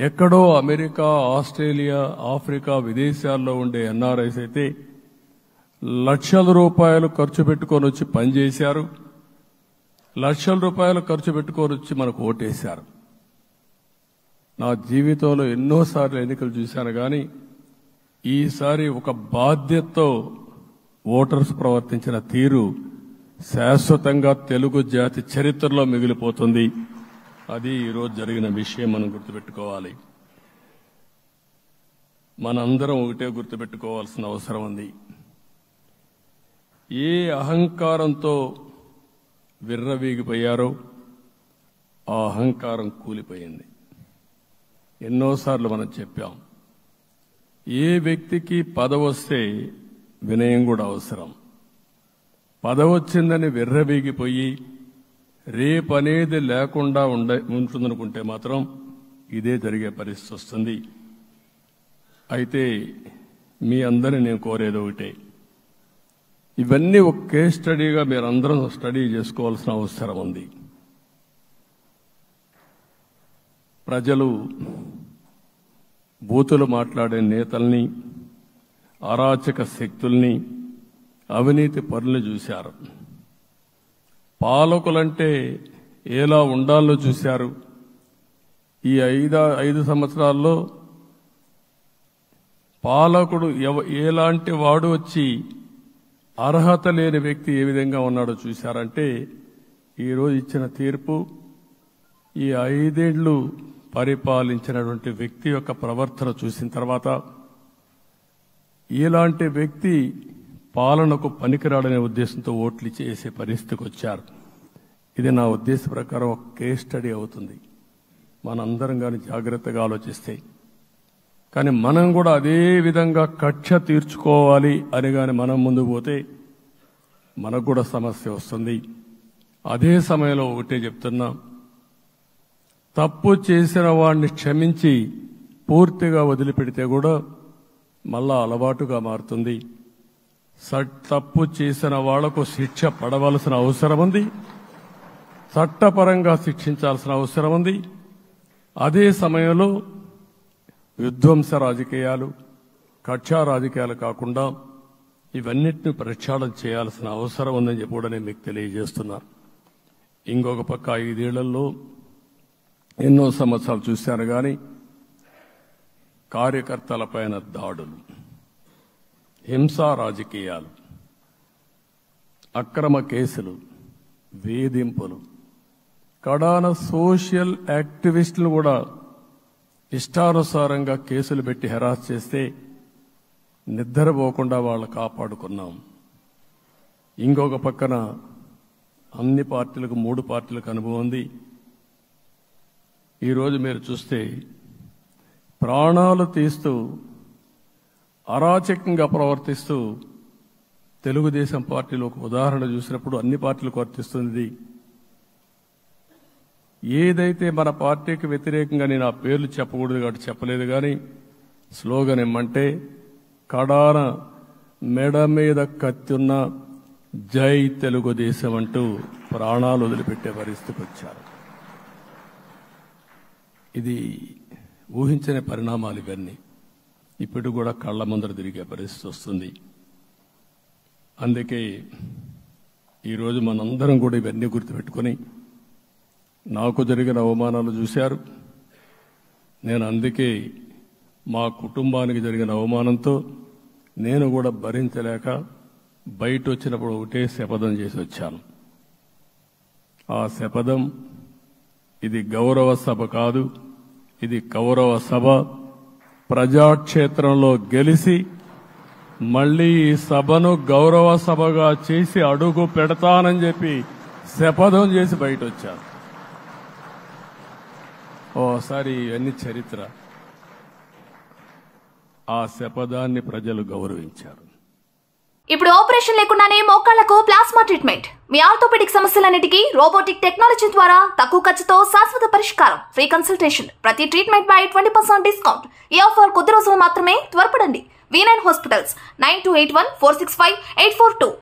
ఎక్కడో America, Australia, Africa విదేశాల్లో ఉండే ఎన్ఆర్ఐస్ అయితే లక్షల రూపాయలు ఖర్చు పెట్టుకొని వచ్చి పనిచేశారు. లక్షల రూపాయలు ఖర్చు పెట్టుకొని వచ్చి మనకు ఓటేశారు. నా జీవితంలో ఎన్నోసార్లు ఎన్నికలు చూశాను కానీ ఈసారి ఒక బాధ్యతతో ఓటర్స్ ప్రవర్తించిన తీరు శాశ్వతంగా తెలుగు జాతి చరిత్రలో మిగిలిపోతుంది. అది ఈరోజు జరిగిన విషయం మనం గుర్తుపెట్టుకోవాలి. మనందరం ఒకటే గుర్తుపెట్టుకోవాల్సిన అవసరం ఉంది. ఏ అహంకారంతో విర్రవీగిపోయారో ఆ అహంకారం కూలిపోయింది. ఎన్నోసార్లు మనం చెప్పాం, ఏ వ్యక్తికి పదవొస్తే వినయం కూడా అవసరం. పదవొచ్చిందని విర్రవీగిపోయి రేపనేది లేకుండా ఉంటుందనుకుంటే మాత్రం ఇదే జరిగే పరిస్థితి వస్తుంది. అయితే మీ అందరినీ నేను కోరేది ఒకటే, ఇవన్నీ ఒక కేస్ స్టడీగా మీరందరం స్టడీ చేసుకోవాల్సిన అవసరం ఉంది. ప్రజలు బూతులు మాట్లాడే నేతల్ని, అరాచక శక్తుల్ని, అవినీతి పరుల్ని చూశారు. పాలకులంటే ఎలా ఉండాలో చూశారు. ఈ 5 సంవత్సరాల్లో పాలకుడు ఎలాంటి వాడు వచ్చి అర్హత లేని వ్యక్తి ఏ విధంగా ఉన్నాడో చూశారంటే ఈరోజు ఇచ్చిన తీర్పు ఈ 5 ఏళ్లు పరిపాలించినటువంటి వ్యక్తి యొక్క ప్రవర్తన చూసిన తర్వాత ఇలాంటి వ్యక్తి పాలనకు పనికిరాడనే ఉద్దేశంతో ఓట్లు చేసే పరిస్థితికి వచ్చారు. ఇది నా ఉద్దేశ ప్రకారం ఒక కేస్ స్టడీ అవుతుంది మనందరం కానీ జాగ్రత్తగా ఆలోచిస్తే. కానీ మనం కూడా అదే విధంగా కక్ష తీర్చుకోవాలి అని కానీ మనం ముందుకు పోతే మనకు కూడా సమస్య వస్తుంది. అదే సమయంలో ఒకటే చెప్తున్నా, తప్పు చేసిన వాడిని క్షమించి పూర్తిగా వదిలిపెడితే కూడా మళ్ళా అలవాటుగా మారుతుంది. తప్పు చేసిన వాళ్లకు శిక్ష పడవలసిన అవసరం ఉంది, చట్టపరంగా శిక్షించాల్సిన అవసరం ఉంది. అదే సమయంలో విధ్వంస రాజకీయాలు, కక్షా రాజకీయాలు కాకుండా ఇవన్నిటిని ప్రక్షాళన చేయాల్సిన అవసరం ఉందని చెప్పి కూడా నేను మీకు తెలియజేస్తున్నా. ఇంకొక పక్క 5 ఏళ్లలో ఎన్నో సంవత్సరాలు చూశాను కానీ కార్యకర్తలపైన దాడులు, హింసా రాజకీయాలు, అక్రమ కేసులు, వేధింపులు, కడాన సోషల్ యాక్టివిస్టులు కూడా ఇష్టానుసారంగా కేసులు పెట్టి హెరాస్ చేస్తే నిద్రపోకుండా వాళ్ళు కాపాడుకున్నాం. ఇంకొక పక్కన అన్ని పార్టీలకు 3 పార్టీలకు అనుభవం ఉంది. ఈరోజు మీరు చూస్తే ప్రాణాలు తీస్తూ అరాచకంగా ప్రవర్తిస్తూ తెలుగుదేశం పార్టీలో ఒక ఉదాహరణ చూసినప్పుడు అన్ని పార్టీలకు వర్తిస్తుంది. ఏదైతే మన పార్టీకి వ్యతిరేకంగా నేను ఆ పేర్లు చెప్పకూడదు కాబట్టి చెప్పలేదు కానీ స్లోగన్ ఏమంటే కడాన మెడ మీద కత్తున్న జై తెలుగుదేశం అంటూ ప్రాణాలు వదిలిపెట్టే పరిస్థితికి వచ్చారు. ఇది ఊహించని పరిణామాలు. ఇవన్నీ ఇప్పుడు కూడా కళ్ల ముందర తిరిగే పరిస్థితి వస్తుంది. అందుకే ఈరోజు మనందరం కూడా ఇవన్నీ గుర్తుపెట్టుకుని, నాకు జరిగిన అవమానాలు చూశారు. నేను అందుకే మా కుటుంబానికి జరిగిన అవమానంతో నేను కూడా భరించలేక బయట వచ్చినప్పుడు ఒకటే శపథం చేసి వచ్చాను. ఆ శపథం, ఇది గౌరవ సభ కాదు, ఇది కౌరవ సభ. ప్రజాక్షేత్రంలో గెలిచి మళ్లీ ఈ సభను గౌరవ సభగా చేసి అడుగు పెడతానని చెప్పి శపథం చేసి బయట వచ్చాను. ఓసారి ఇవన్నీ చరిత్ర. ఆ శపథాన్ని ప్రజలు గౌరవించారు. ఇప్పుడు ఆపరేషన్ లేకుండానే మోకాళ్లకు ప్లాస్మా ట్రీట్మెంట్. మీ ఆర్థోపెడిక్ సమస్యలన్నిటికీ రోబోటిక్ టెక్నాలజీ ద్వారా తక్కువ ఖర్చుతో శాశ్వత పరిష్కారం. Free consultation. ప్రతి ట్రీట్మెంట్ పై 20% డిస్కౌంట్. ఈ ఆఫర్ కొద్ది రోజులు మాత్రమే. త్వరపడండి. V9 hospitals 9281465842.